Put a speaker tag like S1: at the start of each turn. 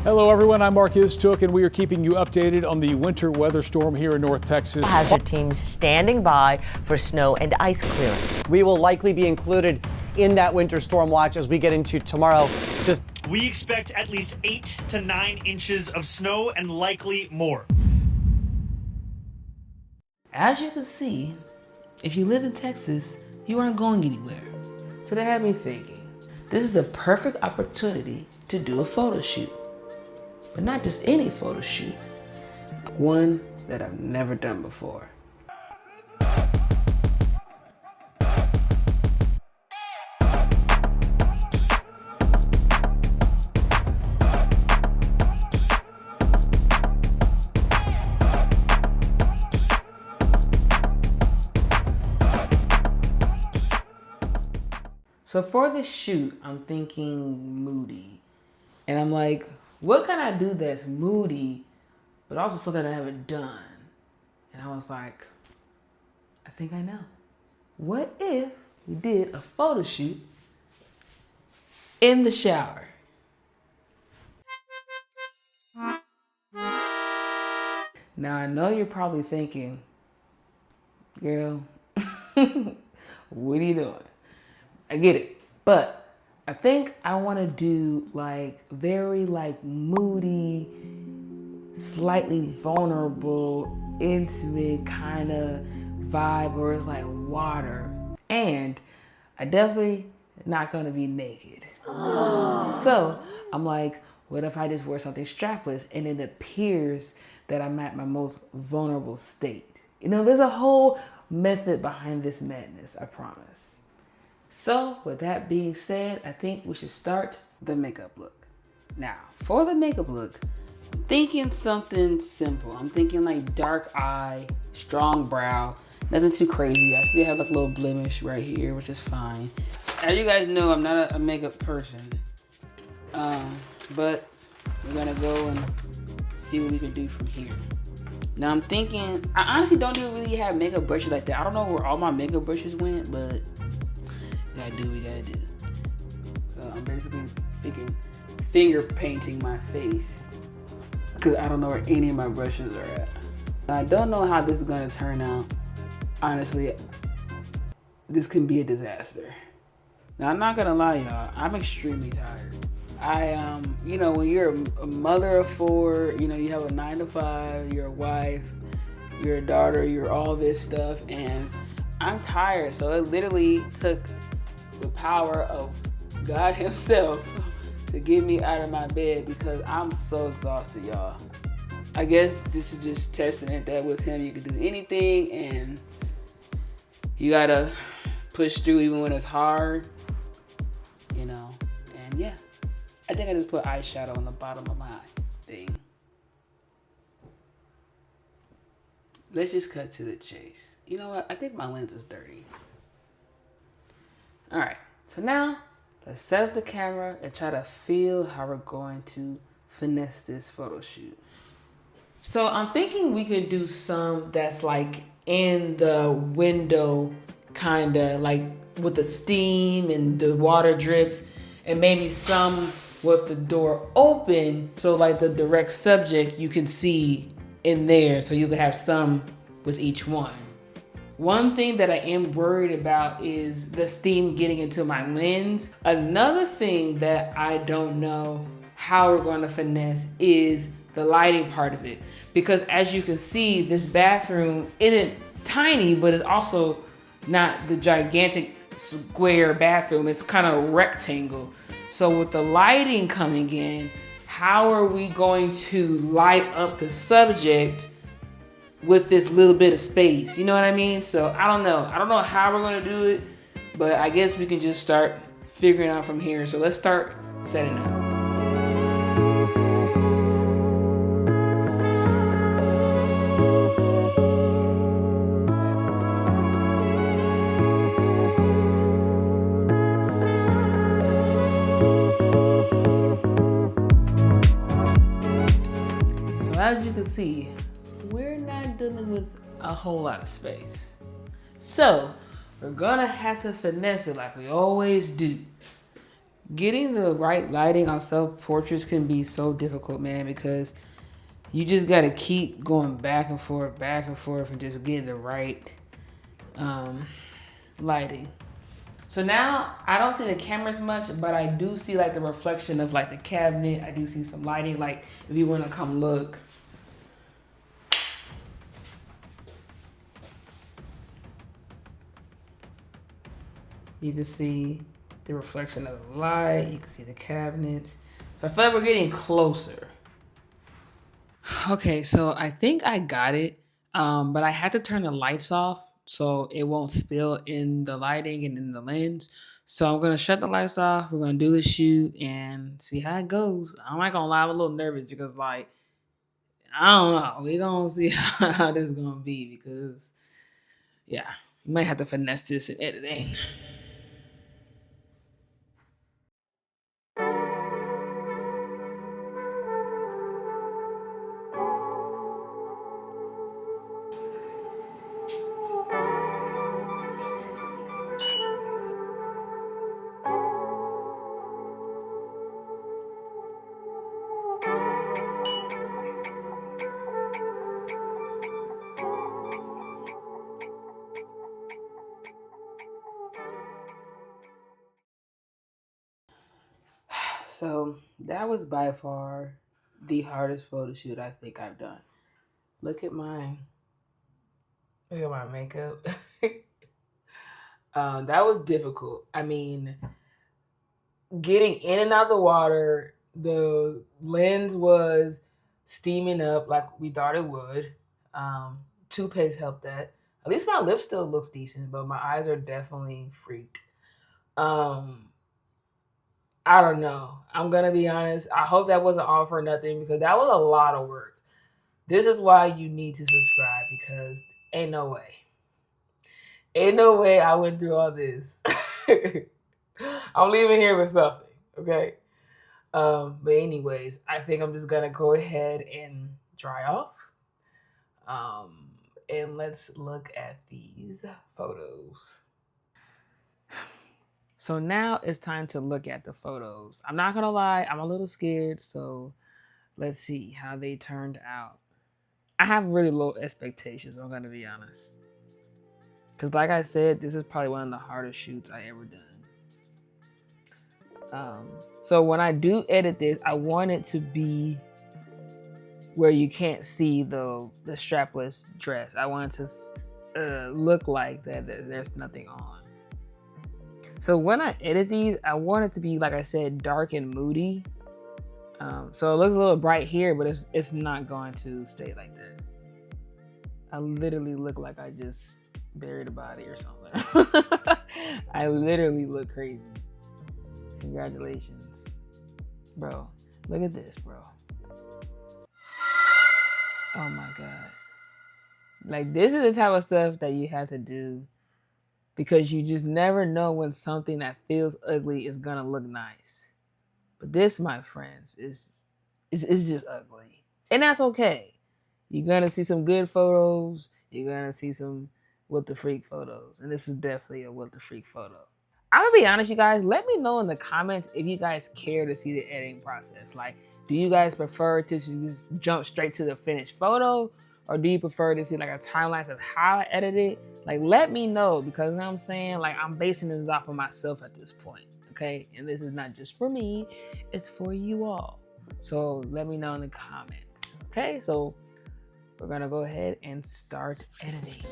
S1: Hello everyone, I'm Mark Istook and we are keeping you updated on the winter weather storm here in North Texas.
S2: Hazard teams standing by for snow and ice clearance.
S3: We will likely be included in that winter storm watch as we get into tomorrow.
S4: We expect at least 8 to 9 inches of snow and likely more.
S5: As you can see, if you live in Texas, you aren't going anywhere. So that had me thinking, this is the perfect opportunity to do a photo shoot. But not just any photo shoot, one that I've never done before. So for this shoot, I'm thinking moody. And I'm like, what can I do that's moody, but also something I haven't done? And I was like, I think I know. What if we did a photo shoot in the shower? Now I know you're probably thinking, girl, what are you doing? I get it, but I think I want to do like very like moody, slightly vulnerable, intimate kind of vibe where it's like water. And I definitely not going to be naked. Oh. So I'm like, what if I just wear something strapless and it appears that I'm at my most vulnerable state? You know, there's a whole method behind this madness, I promise. So with that being said, I think we should start the makeup look. Now, for the makeup look, I'm thinking something simple. I'm thinking like dark eye, strong brow, nothing too crazy. I still have like a little blemish right here, which is fine. As you guys know, I'm not a makeup person, but we're gonna go and see what we can do from here. Now I'm thinking, I honestly don't even really have makeup brushes like that. I don't know where all my makeup brushes went, but we gotta do what we gotta do. So I'm basically finger painting my face because I don't know where any of my brushes are at. I don't know how this is gonna turn out. Honestly, this can be a disaster. Now I'm not gonna lie, y'all, I'm extremely tired. You know, when you're a mother of 4, you know, you have a 9 to 5, you're a wife, you're a daughter, you're all this stuff, and I'm tired. So it literally took the power of God himself to get me out of my bed because I'm so exhausted, y'all. I guess this is just testament that with him you can do anything and you gotta push through even when it's hard, you know. And yeah, I think I just put eyeshadow on the bottom of my thing. Let's just cut to the chase. You know what? I think my lens is dirty. All right, so now let's set up the camera and try to feel how we're going to finesse this photo shoot. So I'm thinking we can do some that's like in the window, kind of like with the steam and the water drips, and maybe some with the door open. So like the direct subject you can see in there, so you can have some with each one. One thing that I am worried about is the steam getting into my lens. Another thing that I don't know how we're going to finesse is the lighting part of it. Because as you can see, this bathroom isn't tiny, but it's also not the gigantic square bathroom. It's kind of rectangle. So with the lighting coming in, how are we going to light up the subject with this little bit of space? You know what I mean? So I don't know how we're gonna do it, but I guess we can just start figuring out from here. So let's start setting up. So as you can see, we're not dealing with a whole lot of space. So we're gonna have to finesse it like we always do. Getting the right lighting on self-portraits can be so difficult, man, because you just got to keep going back and forth, and just getting the right lighting. So now I don't see the cameras much, but I do see like the reflection of like the cabinet. I do see some lighting, like if you want to come look. You can see the reflection of the light. You can see the cabinets. I feel like we're getting closer. Okay, so I think I got it, but I had to turn the lights off so it won't spill in the lighting and in the lens. So I'm gonna shut the lights off. We're gonna do the shoot and see how it goes. I'm not gonna lie, I'm a little nervous because like I don't know. We're gonna see how this is gonna be because yeah, you might have to finesse this in editing. So that was by far the hardest photo shoot I think I've done. Look at my makeup. That was difficult. I mean, getting in and out of the water, the lens was steaming up like we thought it would. Toothpaste helped that. At least my lip still looks decent, but my eyes are definitely freaked. I don't know. I'm gonna be honest. I hope that wasn't all for nothing because that was a lot of work. This is why you need to subscribe because ain't no way. Ain't no way I went through all this. I'm leaving here with something, okay? But anyways, I think I'm just gonna go ahead and dry off. And let's look at these photos. So now it's time to look at the photos. I'm not gonna lie, I'm a little scared, so let's see how they turned out. I have really low expectations, I'm gonna be honest. Because like I said, this is probably one of the hardest shoots I ever done. So when I do edit this, I want it to be where you can't see the strapless dress. I want it to look like that there's nothing on. So when I edit these, I want it to be, like I said, dark and moody. So it looks a little bright here, but it's not going to stay like that. I literally look like I just buried a body or something. I literally look crazy. Congratulations. Bro, look at this, bro. Oh my God. Like, this is the type of stuff that you have to do because you just never know when something that feels ugly is gonna look nice. But this, my friends, is just ugly. And that's okay. You're gonna see some good photos. You're gonna see some what the freak photos. And this is definitely a what the freak photo. I'm gonna be honest, you guys, let me know in the comments if you guys care to see the editing process. Like, do you guys prefer to just jump straight to the finished photo? Or do you prefer to see like a timeline of how I edit it? Like, let me know because you know what I'm saying? Like, I'm basing this off of myself at this point, okay? And this is not just for me, it's for you all. So let me know in the comments, okay? So we're gonna go ahead and start editing.